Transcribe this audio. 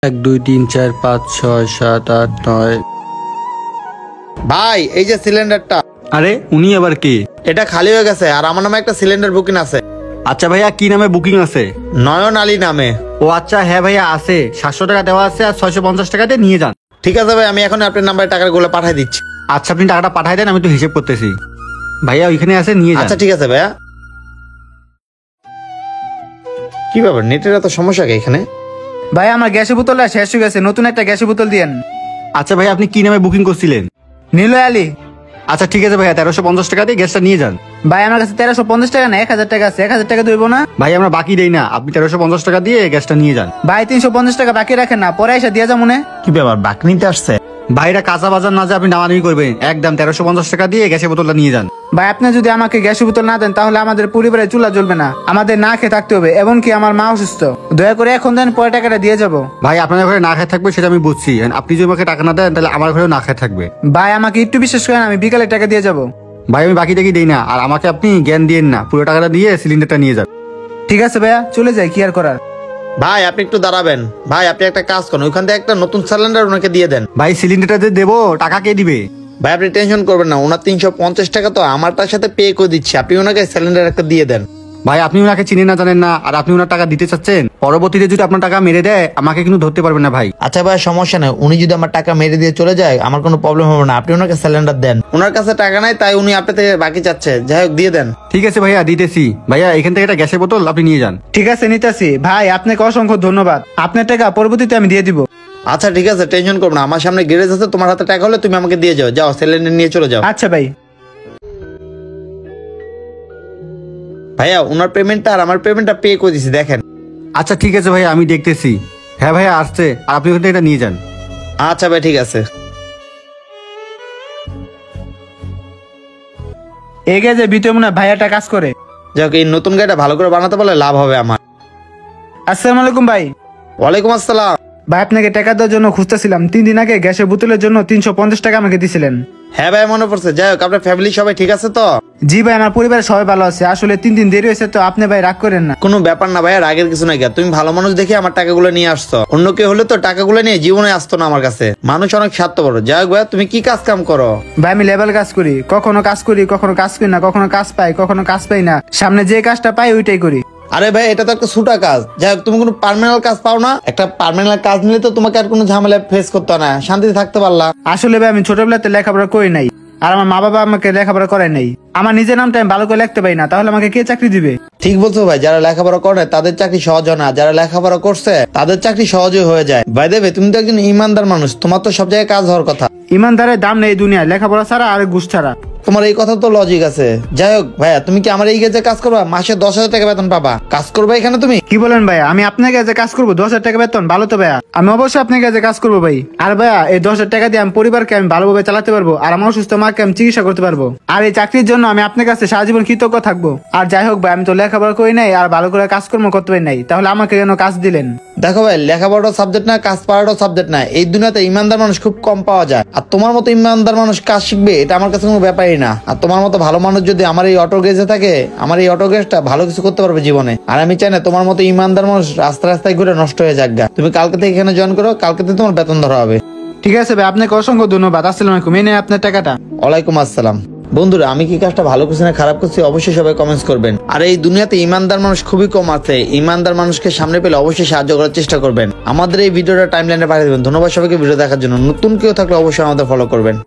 1 2 3 4 5 6 7 8 9। ভাই এই যে সিলিন্ডারটা। আরে উনি আবার কি? এটা খালি হয়ে গেছে আর আমার নামে একটা সিলিন্ডার বুকিং আছে। আচ্ছা ভাইয়া, কি নামে বুকিং আছে? নয়ন আলী নামে। ও আচ্ছা, হ্যাঁ ভাইয়া আছে, 700 টাকা দেওয়া আছে আর 650 টাকা দিয়ে নিয়ে যান। ঠিক আছে ভাই, আমি এখন আপনার নাম্বারে টাকাগুলো পাঠিয়ে দিচ্ছি। আচ্ছা আপনি টাকাটা পাঠাই দেন, আমি তো হিসেব করতেছি। ভাইয়া ওইখানে আছে, নিয়ে যান। আচ্ছা ঠিক আছে ভাইয়া। কি ব্যাপার, নেটের এত সমস্যা কি এখানে? ভাই আমার গ্যাসের বোতলটা শেষ হয়ে গেছে, নতুন একটা গ্যাসের বোতল দিয়েন। আচ্ছা ভাইয়া, আপনি কি নামে বুকিং করছিলেন? নিলয় আলী। আচ্ছা ঠিক আছে ভাইয়া, 1350 টাকা দিয়ে গ্যাসটা নিয়ে যান। ভাই আমার কাছে 1350 টাকা না, 1000 টাকা আছে, 1000 টাকা দেবো না। ভাই আমরা বাকি দেই না, আপনি 1350 টাকা দিয়ে গ্যাসটা নিয়ে যান। ভাই 350 টাকা বাকি রাখেন না, পরে এসে দিয়ে যাবো না। কি ব্যাপার, বাক নিতে আসছে? ভাইরা কাঁচা বাজার না যে আপনি দামাদামি করবেন, একদম 1350 টাকা দিয়ে গ্যাসের বোতলটা নিয়ে যান। ভাই আপনি যদি আমাকে গ্যাসের বোতল না দেন তাহলে আমাদের পরিবারে চুলা জ্বলবে না, আমাদের না খেয়ে থাকতে হবে, এমনকি আমার মা অসুস্থ। দয়া করে এখন দেন, পরে টাকাটা দিয়ে যাবো। ভাই আপনার ঘরে না খেয়ে থাকবে সেটা আমি বুঝছি, আপনি যদি আমাকে টাকা না দেন তাহলে আমার ঘরেও না খেয়ে থাকবে। ভাই আমাকে একটু বিশ্বাস করেন, আমি বিকালে টাকা দিয়ে যাবো। ভাই আমি বাকি টাকা দেই না, আর আমাকে আপনি জ্ঞান দিয়েন না, পুরো টাকাটা দিয়ে সিলিন্ডারটা নিয়ে যান। ঠিক আছে ভাইয়া, চলে যাই, কি আর করার। ভাই আপনি একটু দাঁড়াবেন। ভাই আপনি একটা কাজ করুন, ওইখান থেকে একটা নতুন সিলিন্ডার ওনাকে দিয়ে দেন। ভাই সিলিন্ডারটা যে দেবো, টাকা কে দিবে? ভাই আপনি টেনশন করবেন না, ওনার 350 টাকা তো আমার তার সাথে পে করে দিচ্ছি, আপনি ওনাকে সিলিন্ডার একটা দিয়ে দেন। ভাই আপনি ওনাকে চিনেন না, জানেন না, আর আপনি ওনার টাকা দিতে চাচ্ছেন, পরবর্তীতে যদি আপনার টাকা মেরে দেয় আমাকে কিন্তু ধরতে পারবেন না ভাই। আচ্ছা ভাই সমস্যা নেই, উনি যদি আমার টাকা মেরে দিয়ে চলে যায় আমার কোনো প্রবলেম হবে না, আপনি ওনাকে সিলিন্ডার দেন। ওনার কাছে টাকা নাই তাই উনি আপনার থেকে বাকি চাচ্ছে, যাই হোক দিয়ে দেন। ঠিক আছে ভাইয়া, দিতেছি। ভাইয়া এখান থেকে একটা গ্যাসের বোতল আপনি নিয়ে যান। ঠিক আছে নিতেছি ভাই, আপনাকে অসংখ্য ধন্যবাদ, আপনার টাকা পরবর্তীতে আমি দিয়ে দিব। আচ্ছা ঠিক আছে, টেনশন করবো না, আমার সামনে গ্যারেজ আছে, তোমার হাতে টাকা হলে তুমি আমাকে দিয়ে যাও, যাও সিলিন্ডার নিয়ে চলে যাও। আচ্ছা ভাই। ভাইয়া ওনার পেমেন্টটা আর আমার পেমেন্টটা পে করে দিছি, দেখেন। আচ্ছা ঠিক আছে ভাইয়া, আমি দেখতেছি। হ্যাঁ ভাইয়া আসছে, আর আপনি ওখান থেকে এটা নিয়ে যান। আচ্ছা ভাই ঠিক আছে। এই গেছে ভিতরে মনে হয় ভাইয়াটা কাজ করে। যাক এই নতুন গাড়িটা ভালো করে বানাতে পারলে লাভ হবে আমার। আসসালামু আলাইকুম ভাই। ওয়ালাইকুম আসসালাম। ভাই আপনাকে টাকা দেওয়ার জন্য খুঁজতেছিলাম, 3 দিন আগে গ্যাসের বোতলের জন্য 350 টাকা আমাকে দিছিলেন। হ্যাঁ ভাই মনে পড়ছে। যাই হোক আপনার ফ্যামিলি সবাই ঠিক আছে তো? জি ভাই, আমার পরিবারের সবাই ভালো আছে, আসলে 3 দিন দেরি হয়েছে তো, আপনি ভাই রাগ করেন না। কোনো ব্যাপার না ভাই, রাগের কিছু নাই, তুমি ভালো মানুষ দেখে আমার টাকাগুলো নিয়ে আসছো, অন্য কেউ হলে তো টাকাগুলো নিয়ে জীবনে আসতো না আমার কাছে। মানুষ অনেক স্বার্থপর। যাই হোক ভাই, তুমি কি কাজ কাম করো? ভাই আমি লেভেল কাজ করি, কখনো কাজ করি কখনো কাজ করি না, কখনো কাজ পাই কখনো কাজ পাই না, সামনে যে কাজটা পাই ওইটাই করি। আরে ভাই এটা তো একটা ছুটা কাজ। যাই হোক তুমি কোনো পার্মানেন্ট কাজ পাও না? একটা পার্মানেন্ট কাজ নিলে তো তোমাকে আর কোনো ঝামেলা ফেস করতে হয় না, শান্তিতে থাকতে পারলা। আসলে ভাই আমি ছোটবেলাতে লেখাপড়া করি নাই, আর আমার মা বাবা আমাকে লেখাপড়া করায় নাই, আমার নিজের নামটা আমি ভালো করে লিখতে পারি না, তাহলে আমাকে কে চাকরি দিবে? ঠিক বলছো ভাই, যারা লেখাপড়া করে তাদের চাকরি সহজ হয় না, যারা লেখাপড়া করছে তাদের চাকরি সহজে হয়ে যায়। ভাই দেবে তুমি তো একজন ইমানদার মানুষ, তোমার তো সব জায়গায় কাজ হওয়ার কথা। ইমানদারের দাম নেই দুনিয়ায়, লেখাপড়া ছাড়া আর ঘুষ ছাড়া। তোমার এই কথা তো লজিক আছে। যাই হোক ভাইয়া, তুমি কি আমার এই কাজে কাজ করবা? মাসে 10,000 টাকা বেতন পাবা, কাজ করবা এখানে তুমি? কি বলেন ভাইয়া, আমি আপনার কাছে কাজ করবো? 10,000 টাকা বেতন? ভালো তো ভাইয়া, আমি অবশ্যই আপনার কাছে কাজ করবো ভাই। আর ভাইয়া এই 10,000 টাকা দিয়ে আমি পরিবারকে আমি ভালোভাবে চালাতে পারবো, আর আমার অসুস্থ মাকে আমি চিকিৎসা করতে পারবো, আর এই চাকরির জন্য আমি আপনার কাছে সারা জীবন কৃতজ্ঞ থাকবো। আর যাই হোক ভাই, আমি তো লেখাপড়া করি নাই আর ভালো করে কাজকর্ম করতে পারি নাই, তাহলে আমাকে কেন কাজ দিলেন? দেখো ভাই, লেখাপড়াও সাবজেক্ট না, কাজ পাওয়াটাও সাবজেক্ট না, এই দুনিয়াতে ইমানদার মানুষ খুব কম পাওয়া যায়। আর তোমার মতো ইমানদার মানুষ কাজ শিখবে এটা আমার কাছে কোনো ব্যাপারই না। আর তোমার মতো ভালো মানুষ যদি আমার এই অটো গ্যাসে থাকে, আমার এই অটো গ্যাসটা ভালো কিছু করতে পারবে জীবনে। আর আমি চাই না তোমার মতো ইমানদার মানুষ রাস্তায় রাস্তায় ঘুরে নষ্ট হয়ে যাক। তুমি কালকে থেকে এখানে জয়েন করো, কালকে থেকে তোমার বেতন ধরা হবে। ঠিক আছে ভাই, আপনাকে অসংখ্য ধন্যবাদ। আসসালামু আলাইকুম। এই নেন আপনার টাকাটা। ওয়ালাইকুম আসসালাম। বন্ধুরা আমি কি কাজটা ভালো করছি না খারাপ করছি অবশ্যই সবাই কমেন্টস করবেন। আর এই দুনিয়াতে ইমানদার মানুষ খুবই কম আছে, ইমানদার মানুষকে সামনে পেলে অবশ্যই সাহায্য করার চেষ্টা করবেন। আমাদের এই ভিডিওটা টাইমলাইনে পাঠিয়ে দেবেন। ধন্যবাদ সবাইকে ভিডিও দেখার জন্য। নতুন কেউ থাকলে অবশ্যই আমাদের ফলো করবেন।